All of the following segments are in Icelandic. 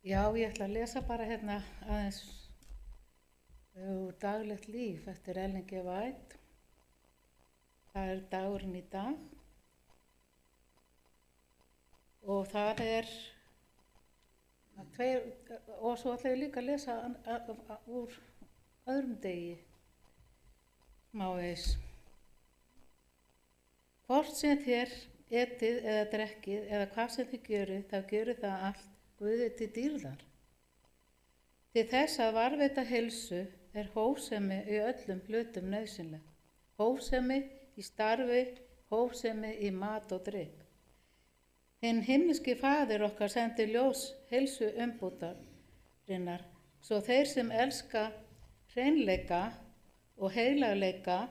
Já, ég ætla að lesa bara hérna aðeins úr daglegt líf eftir Ellen G. White. Það er dagurinn í dag og það er tveir, og svo ætla ég líka að lesa úr öðrum degi, smávegis. Hvort sem þér etið eða drekkið eða hvað sem þið gjörið, þá gjörið það allt Guði til dýrðar. Til þess að varðveita heilsu er hófsemi í öllum hlutum nauðsynleg. Hófsemi í starfi, hófsemi í mat og drykk. Hinn himneski Faðir okkar sendir ljós heilsu umbútarinnar, svo þeir sem elska hreinleika og heilagleika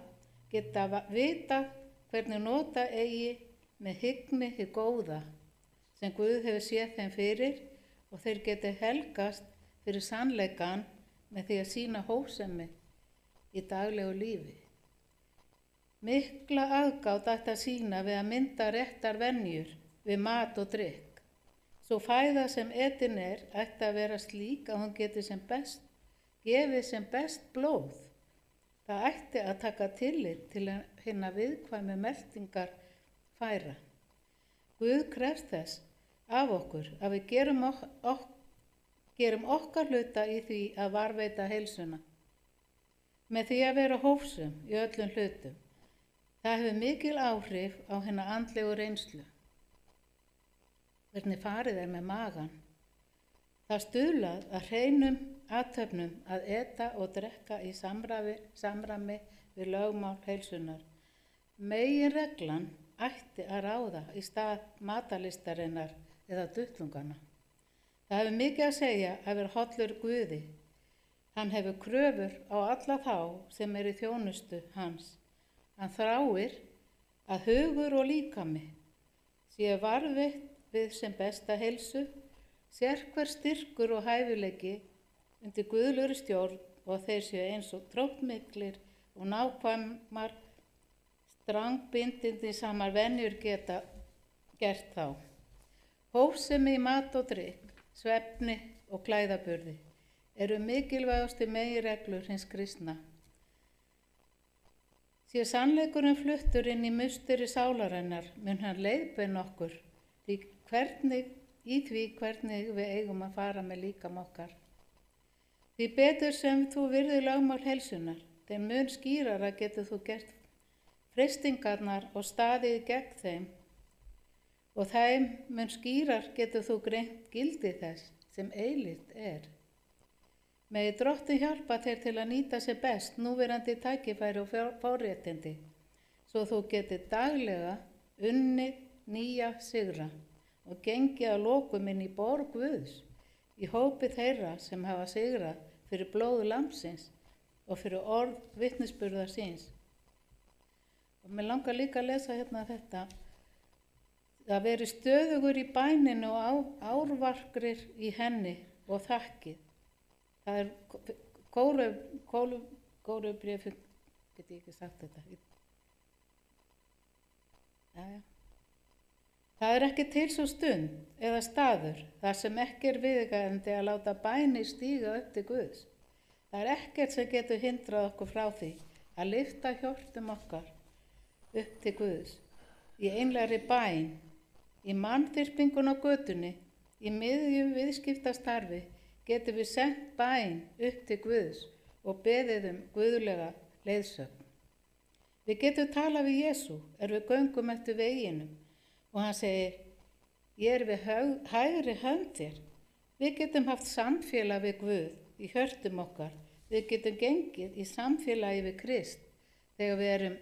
geta vita hvernig nota eigi með hyggni hið góða sem Guð hefur séð þeim fyrir og þeir geti helgast fyrir sannleikan með því að sýna hófsemi í daglegu lífi. Mikla aðgát ætti að sýna við að mynda réttar venjur við mat og drykk. Svo fæða sem etin ætti að vera slík að hún geti gefið sem best blóð. Það ætti að taka tillit til hinna viðkvæmu meltingar færa. Guð krefst þess af okkur að við gerum okkar hluta í því að varðveita heilsuna. Með því að vera hófsum í öllum hlutum. Það hefur mikil áhrif á hina andlegu reynslu. Hvernig farið er með magan. Það stuðlað að hreinum athöfnum að eta og drekka í samræmi við lögmál heilsunar. Meginreglan ætti að ráða í stað matalistarinnar eða duttlungana. Það hefur mikið að segja að vera hollur Guði. Hann hefur kröfur á alla þá sem eru í þjónustu hans. Hann þráir að hugur og líkami séu varðveitt við sem besta heilsu, sérhver styrkur og hæfileiki undir guðlegri stjórn og þeir séu eins og tróttmiklir og nákvæmar strangbindindi samar venjur geta gert þá. Hófsemi í mat og drykk, svefni og klæðaburði eru mikilvægustu meginreglur hins kristna. Sé sannleikurinn fluttur inn í musteri sálarinnar mun hann leiðbeina okkur í því hvernig við eigum að fara með líkama okkar. Því betur sem þú virðir lögmál heilsunar, þeim mun skýrara getur þú gert freistingarnar og staðið gegn þeim og þeim mun skýrar getur þú greint gildi þess sem eilíft er. Megi Drottinn hjálpa þér til að nýta sér best núverandi tækifæri og forréttindi, svo þú getur daglega unnið nýja sigra og gengið að lokum inn í borg Guðs í hópi þeirra sem hafa sigrað fyrir blóð lambsins og fyrir orð vitnisburðar síns. Og mér langar líka að lesa hérna þetta. Það veri stöðugur í bæninu og árvarkrir í henni og þakkið. Það er Kólubrif, get ég ekki sagt þetta. Það er ekki til svo stund eða staður þar sem ekki er viðeigandi að láta bæni stíga upp til Guðs. Það er ekkert sem getur hindrað okkur frá því að lyfta hjörtum okkar upp til Guðs í einlegri bæn, í mannþyrpingun á götunni, í miðjum viðskiptastarfi getum við sent bæn upp til Guðs og beðið guðlega leiðsögn. Við getum talað við Jesú við göngum eftir veginum og hann segir, ég við hægri hönd þér. Við getum haft samfélag við Guð í hjörtum okkar. Við getum gengið í samfélagi við Krist þegar við erum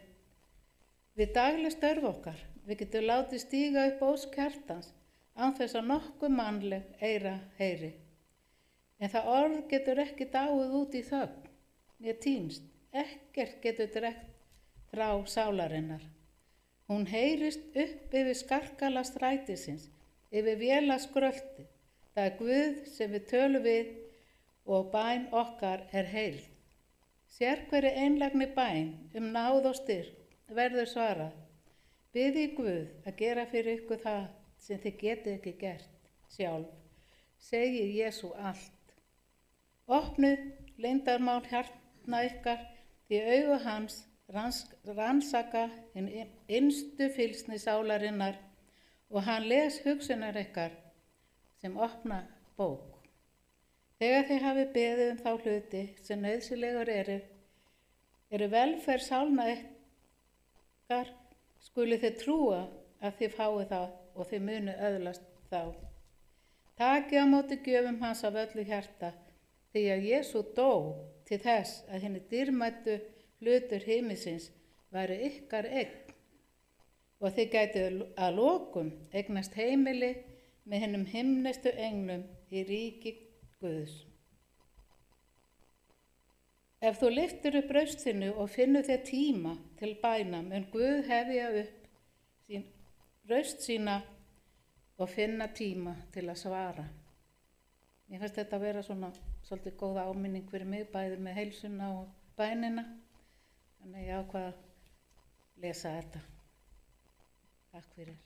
við dagleg störf okkar. Við getum látið stíga upp ósk hjartans án þess að nokkuð mannleg eyra heyri. En það orð getur ekki dáið út í þögn, né týnst. Ekkert getur drekkt frá sálarinnar. Hún heyrist upp yfir skarkala strætisins, yfir vélaskrölti. Það er Guð sem við tölum við og bæn okkar er heil. Sérhverri einlægni bæn náð og styrk verður svarað. Biðið Guð að gera fyrir ykkur það sem þið getið ekki gert sjálf. segir Jesú allt. Opnuð leyndarmál hjartna ykkar, því augu hans rannsaka hinn innstu fylgsni sálarinnar og hann les hugsunar ykkar sem opna bók. Þegar þið hafi beðið þá hluti sem nauðsynlegur eru velferð sálna ykkar, skuli þið trúa að þið fáið það og þið munu öðlast þá. Takið á móti gjöfum hans af öllu hjarta, því að Jesú dó til þess að hinni dýrmættu hlutur himinsins væri ykkar eign og þið gætið að lokum eignast heimili með hinnum himnestu englum í ríki Guðs. Ef þú lyftir upp raust þínu og finnur þér tíma til bæna, mun Guð hefja upp raust sína og finna tíma til að svara. Ég finnst þetta að vera svolítið góða áminning fyrir mig, bæði með heilsuna og bænina. Þannig ég ákvað að lesa þetta. Takk fyrir.